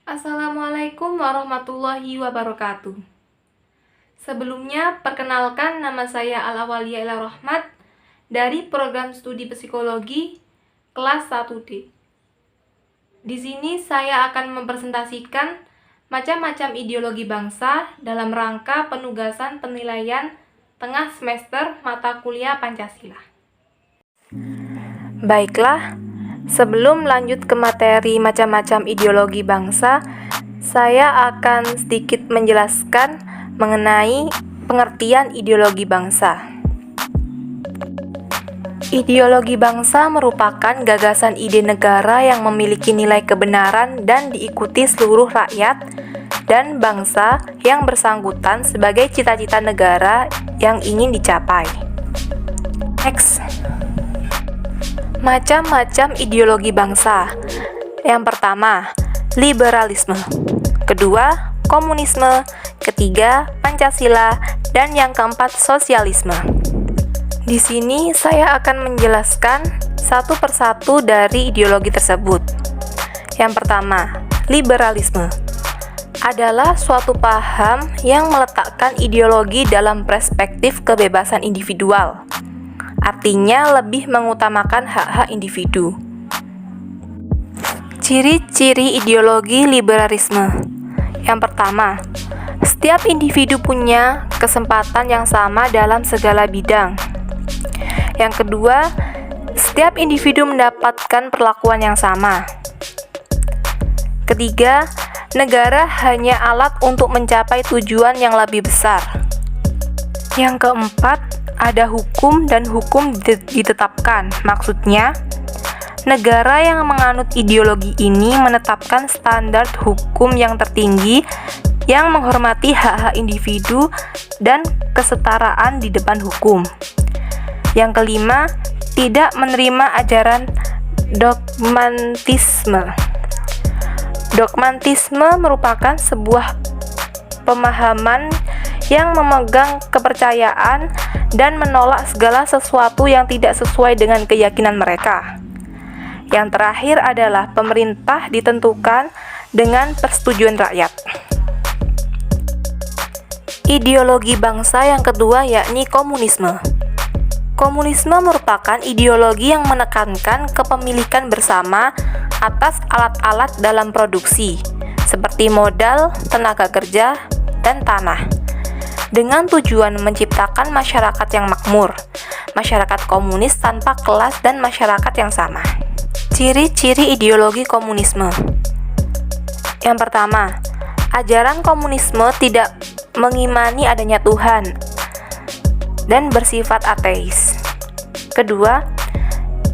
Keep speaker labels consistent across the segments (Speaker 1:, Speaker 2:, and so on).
Speaker 1: Assalamualaikum warahmatullahi wabarakatuh. Sebelumnya, perkenalkan nama saya Al-Awaliyah Ila Rahmat dari program studi psikologi kelas 1D. Di sini saya akan mempresentasikan macam-macam ideologi bangsa dalam rangka penugasan penilaian tengah semester mata kuliah Pancasila. Baiklah, sebelum lanjut ke materi macam-macam ideologi bangsa, saya akan sedikit menjelaskan mengenai pengertian ideologi bangsa. Ideologi bangsa merupakan gagasan ide negara yang memiliki nilai kebenaran dan diikuti seluruh rakyat dan bangsa yang bersangkutan sebagai cita-cita negara yang ingin dicapai. Next. Macam-macam ideologi bangsa. Yang pertama, liberalisme. Kedua, komunisme. Ketiga, Pancasila. Dan yang keempat, sosialisme. Di sini saya akan menjelaskan satu persatu dari ideologi tersebut. Yang pertama, liberalisme adalah suatu paham yang meletakkan ideologi dalam perspektif kebebasan individual. Artinya lebih mengutamakan hak-hak individu. Ciri-ciri ideologi liberalisme. Yang pertama, setiap individu punya kesempatan yang sama dalam segala bidang. Yang kedua, setiap individu mendapatkan perlakuan yang sama. Ketiga, negara hanya alat untuk mencapai tujuan yang lebih besar. Yang keempat, ada hukum dan hukum ditetapkan. Maksudnya, negara yang menganut ideologi ini menetapkan standar hukum yang tertinggi yang menghormati hak-hak individu dan kesetaraan di depan hukum. Yang kelima, tidak menerima ajaran dogmatisme. Dogmatisme merupakan sebuah pemahaman yang memegang kepercayaan dan menolak segala sesuatu yang tidak sesuai dengan keyakinan mereka. Yang terakhir adalah pemerintah ditentukan dengan persetujuan rakyat. Ideologi bangsa yang kedua yakni komunisme. Komunisme merupakan ideologi yang menekankan kepemilikan bersama atas alat-alat dalam produksi, seperti modal, tenaga kerja, dan tanah, dengan tujuan menciptakan masyarakat yang makmur, masyarakat komunis tanpa kelas dan masyarakat yang sama. Ciri-ciri ideologi komunisme. Yang pertama, ajaran komunisme tidak mengimani adanya Tuhan dan bersifat ateis. Kedua,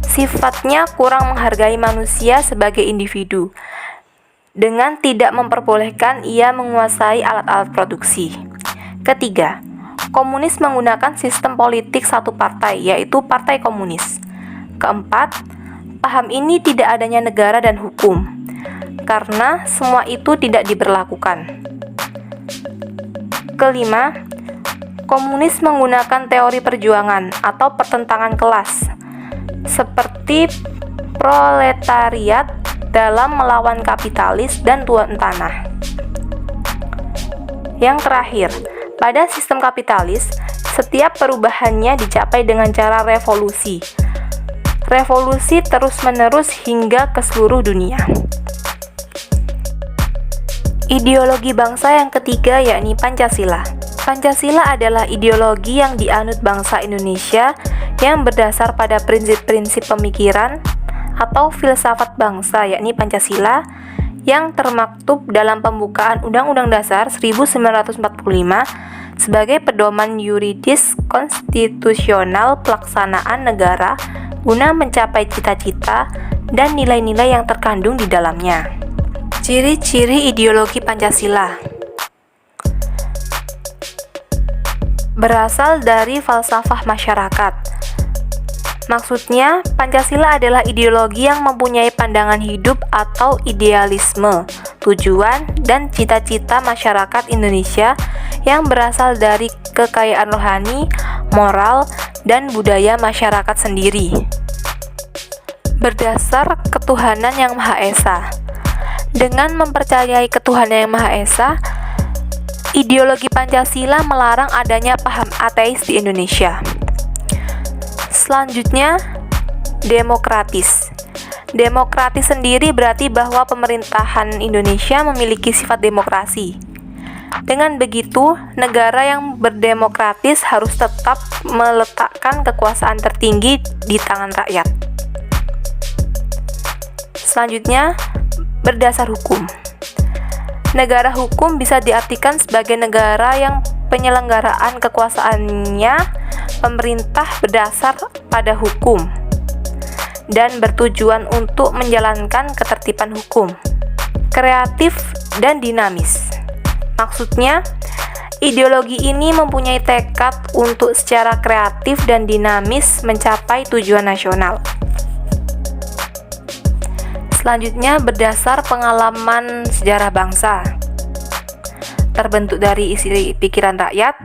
Speaker 1: sifatnya kurang menghargai manusia sebagai individu, dengan tidak memperbolehkan ia menguasai alat-alat produksi. Ketiga, komunis menggunakan sistem politik satu partai, yaitu Partai Komunis. Keempat, paham ini tidak adanya negara dan hukum, karena semua itu tidak diberlakukan. Kelima, komunis menggunakan teori perjuangan atau pertentangan kelas, seperti proletariat dalam melawan kapitalis dan tuan tanah. Yang terakhir, pada sistem kapitalis, setiap perubahannya dicapai dengan cara revolusi. Revolusi terus-menerus hingga ke seluruh dunia. Ideologi bangsa yang ketiga yakni Pancasila. Pancasila adalah ideologi yang dianut bangsa Indonesia yang berdasar pada prinsip-prinsip pemikiran atau filsafat bangsa yakni Pancasila yang termaktub dalam pembukaan Undang-Undang Dasar 1945 sebagai pedoman yuridis konstitusional pelaksanaan negara guna mencapai cita-cita dan nilai-nilai yang terkandung di dalamnya. Ciri-ciri ideologi Pancasila berasal dari falsafah masyarakat. Maksudnya, Pancasila adalah ideologi yang mempunyai pandangan hidup atau idealisme, tujuan, dan cita-cita masyarakat Indonesia yang berasal dari kekayaan rohani, moral, dan budaya masyarakat sendiri. Berdasar ketuhanan yang Maha Esa. Dengan mempercayai ketuhanan yang Maha Esa, ideologi Pancasila melarang adanya paham ateis di Indonesia. Selanjutnya, demokratis. Demokratis sendiri berarti bahwa pemerintahan Indonesia memiliki sifat demokrasi. Dengan begitu, negara yang berdemokratis harus tetap meletakkan kekuasaan tertinggi di tangan rakyat. Selanjutnya, berdasar hukum. Negara hukum bisa diartikan sebagai negara yang penyelenggaraan kekuasaannya pemerintah berdasar pada hukum dan bertujuan untuk menjalankan ketertiban hukum. Kreatif dan dinamis. Maksudnya, ideologi ini mempunyai tekad untuk secara kreatif dan dinamis mencapai tujuan nasional. Selanjutnya, berdasar pengalaman sejarah bangsa. Terbentuk dari isi pikiran rakyat.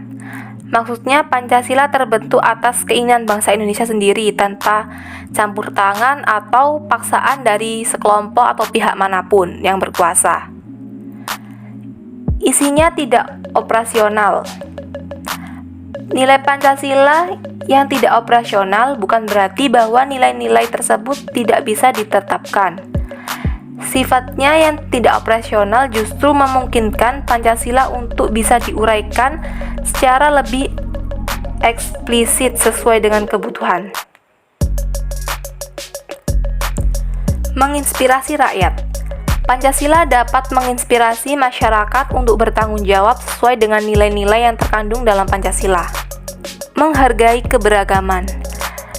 Speaker 1: Maksudnya, Pancasila terbentuk atas keinginan bangsa Indonesia sendiri tanpa campur tangan atau paksaan dari sekelompok atau pihak manapun yang berkuasa. Isinya tidak operasional. Nilai Pancasila yang tidak operasional bukan berarti bahwa nilai-nilai tersebut tidak bisa ditetapkan. Sifatnya yang tidak operasional justru memungkinkan Pancasila untuk bisa diuraikan secara lebih eksplisit sesuai dengan kebutuhan. Menginspirasi rakyat. Pancasila dapat menginspirasi masyarakat untuk bertanggung jawab sesuai dengan nilai-nilai yang terkandung dalam Pancasila. Menghargai keberagaman.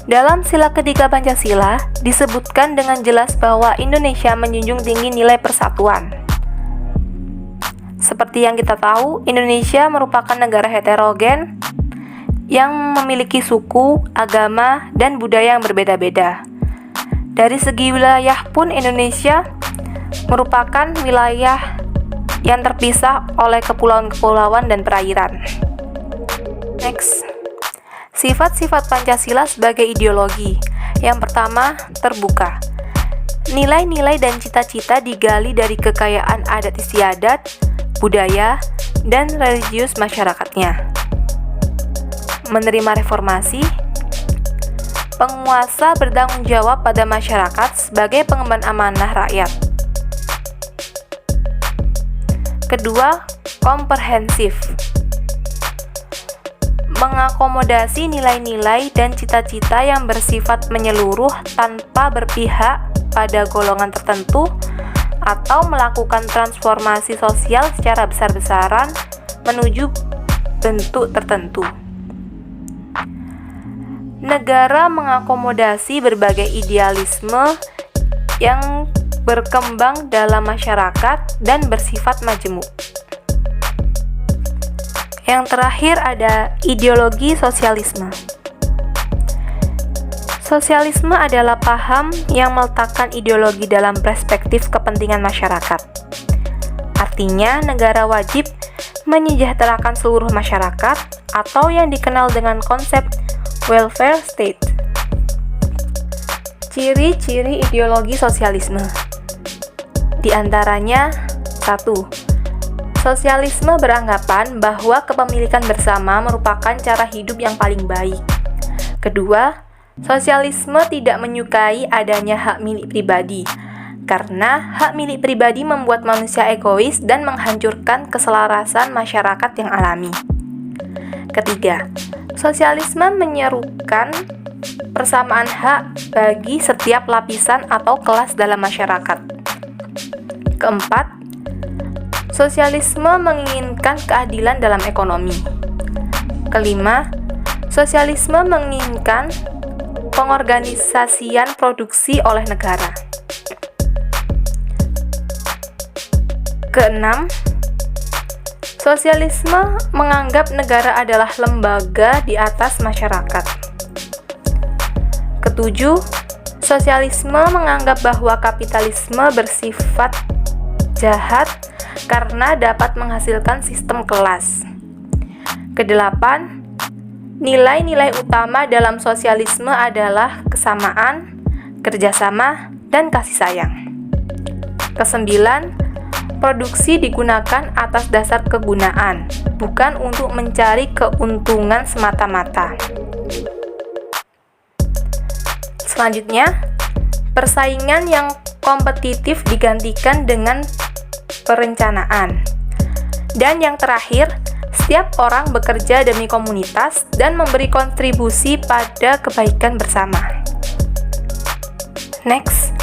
Speaker 1: Dalam sila ketiga Pancasila, disebutkan dengan jelas bahwa Indonesia menjunjung tinggi nilai persatuan. Seperti yang kita tahu, Indonesia merupakan negara heterogen yang memiliki suku, agama, dan budaya yang berbeda-beda. Dari segi wilayah pun Indonesia merupakan wilayah yang terpisah oleh kepulauan-kepulauan dan perairan. Next. Sifat-sifat Pancasila sebagai ideologi. Yang pertama, terbuka. Nilai-nilai dan cita-cita digali dari kekayaan adat istiadat, budaya, dan religius masyarakatnya. Menerima reformasi. Penguasa bertanggung jawab pada masyarakat sebagai pengemban amanah rakyat. Kedua, komprehensif. Mengakomodasi nilai-nilai dan cita-cita yang bersifat menyeluruh tanpa berpihak pada golongan tertentu atau melakukan transformasi sosial secara besar-besaran menuju bentuk tertentu. Negara mengakomodasi berbagai idealisme yang berkembang dalam masyarakat dan bersifat majemuk. Yang terakhir ada ideologi sosialisme. Sosialisme adalah paham yang meletakkan ideologi dalam perspektif kepentingan masyarakat. Artinya, negara wajib menyejahterakan seluruh masyarakat atau yang dikenal dengan konsep welfare state. Ciri-ciri ideologi sosialisme. Di antaranya, 1. Sosialisme beranggapan bahwa kepemilikan bersama merupakan cara hidup yang paling baik. Kedua, sosialisme tidak menyukai adanya hak milik pribadi, karena hak milik pribadi membuat manusia egois dan menghancurkan keselarasan masyarakat yang alami. Ketiga, sosialisme menyerukan persamaan hak bagi setiap lapisan atau kelas dalam masyarakat. Keempat, sosialisme menginginkan keadilan dalam ekonomi. Kelima, sosialisme menginginkan pengorganisasian produksi oleh negara. Keenam, sosialisme menganggap negara adalah lembaga di atas masyarakat. Ketujuh, sosialisme menganggap bahwa kapitalisme bersifat jahat karena dapat menghasilkan sistem kelas. Kedelapan, nilai-nilai utama dalam sosialisme adalah kesamaan, kerjasama, dan kasih sayang. Kesembilan, Produksi digunakan atas dasar kegunaan, bukan untuk mencari keuntungan semata-mata. Selanjutnya, persaingan yang kompetitif digantikan dengan perencanaan. Dan yang terakhir, setiap orang bekerja demi komunitas dan memberi kontribusi pada kebaikan bersama. Next,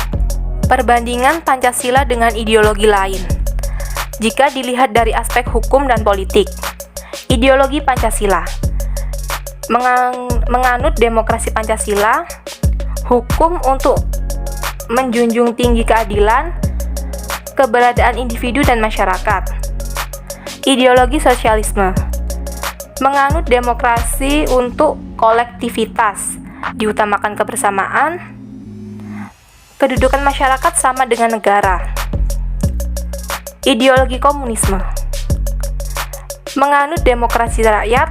Speaker 1: perbandingan Pancasila dengan ideologi lain. Jika dilihat dari aspek hukum dan politik, ideologi Pancasila menganut demokrasi Pancasila, hukum untuk menjunjung tinggi keadilan, keberadaan individu dan masyarakat. Ideologi sosialisme menganut demokrasi untuk kolektivitas, diutamakan kebersamaan, kedudukan masyarakat sama dengan negara. Ideologi komunisme menganut demokrasi rakyat,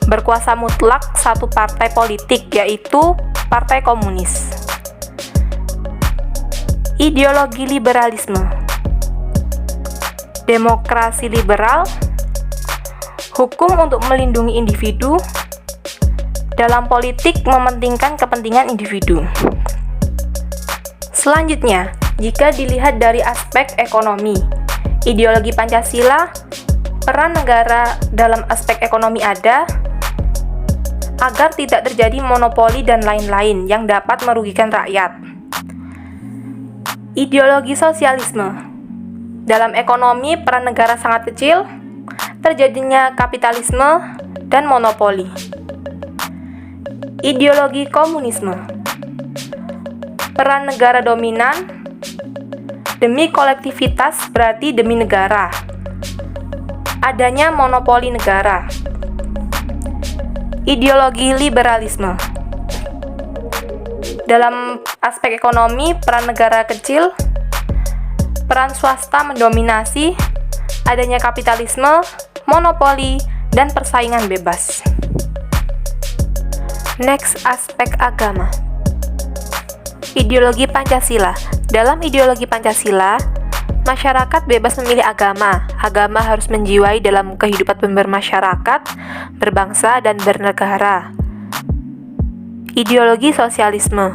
Speaker 1: berkuasa mutlak satu partai politik, yaitu Partai Komunis. Ideologi liberalisme, demokrasi liberal, hukum untuk melindungi individu, dalam politik mementingkan kepentingan individu. Selanjutnya, jika dilihat dari aspek ekonomi, ideologi Pancasila, peran negara dalam aspek ekonomi ada, agar tidak terjadi monopoli dan lain-lain yang dapat merugikan rakyat. Ideologi sosialisme, dalam ekonomi peran negara sangat kecil, terjadinya kapitalisme dan monopoli. Ideologi komunisme, peran negara dominan, demi kolektivitas berarti demi negara. Adanya monopoli negara. Ideologi liberalisme, dalam aspek ekonomi peran negara kecil, peran swasta mendominasi, adanya kapitalisme, monopoli, dan persaingan bebas. Next, aspek agama. Ideologi Pancasila. Dalam ideologi Pancasila, masyarakat bebas memilih agama. Agama harus menjiwai dalam kehidupan bermasyarakat, berbangsa, dan bernegara. Ideologi sosialisme.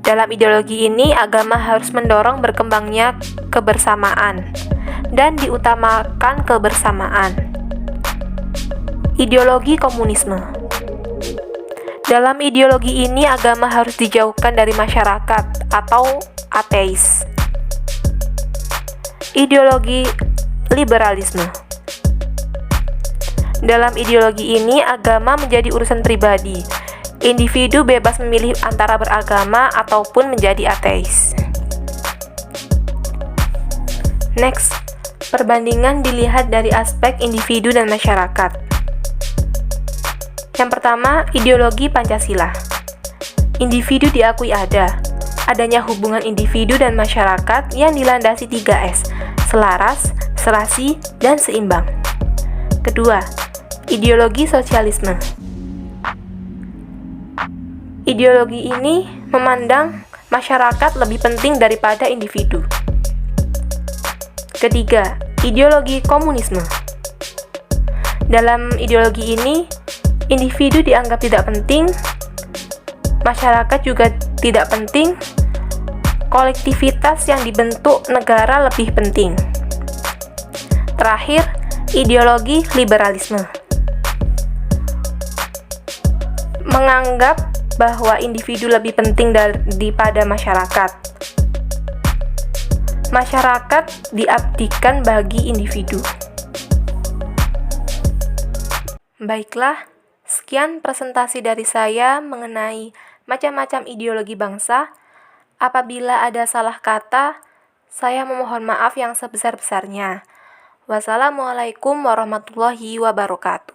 Speaker 1: Dalam ideologi ini, agama harus mendorong berkembangnya kebersamaan dan diutamakan kebersamaan. Ideologi komunisme. Dalam ideologi ini, agama harus dijauhkan dari masyarakat atau ateis. Ideologi liberalisme. Dalam ideologi ini, agama menjadi urusan pribadi. Individu bebas memilih antara beragama ataupun menjadi ateis. Next, perbandingan dilihat dari aspek individu dan masyarakat. Yang pertama, ideologi Pancasila. Individu diakui ada. Adanya hubungan individu dan masyarakat yang dilandasi 3S, selaras, serasi, dan seimbang. Kedua, ideologi sosialisme. Ideologi ini memandang masyarakat lebih penting daripada individu. Ketiga, ideologi komunisme. Dalam ideologi ini, individu dianggap tidak penting, masyarakat juga tidak penting, kolektivitas yang dibentuk negara lebih penting. Terakhir, ideologi liberalisme. Menganggap bahwa individu lebih penting daripada masyarakat. Masyarakat diabdikan bagi individu. Baiklah, sekian presentasi dari saya mengenai macam-macam ideologi bangsa. Apabila ada salah kata, saya memohon maaf yang sebesar-besarnya. Wassalamualaikum warahmatullahi wabarakatuh.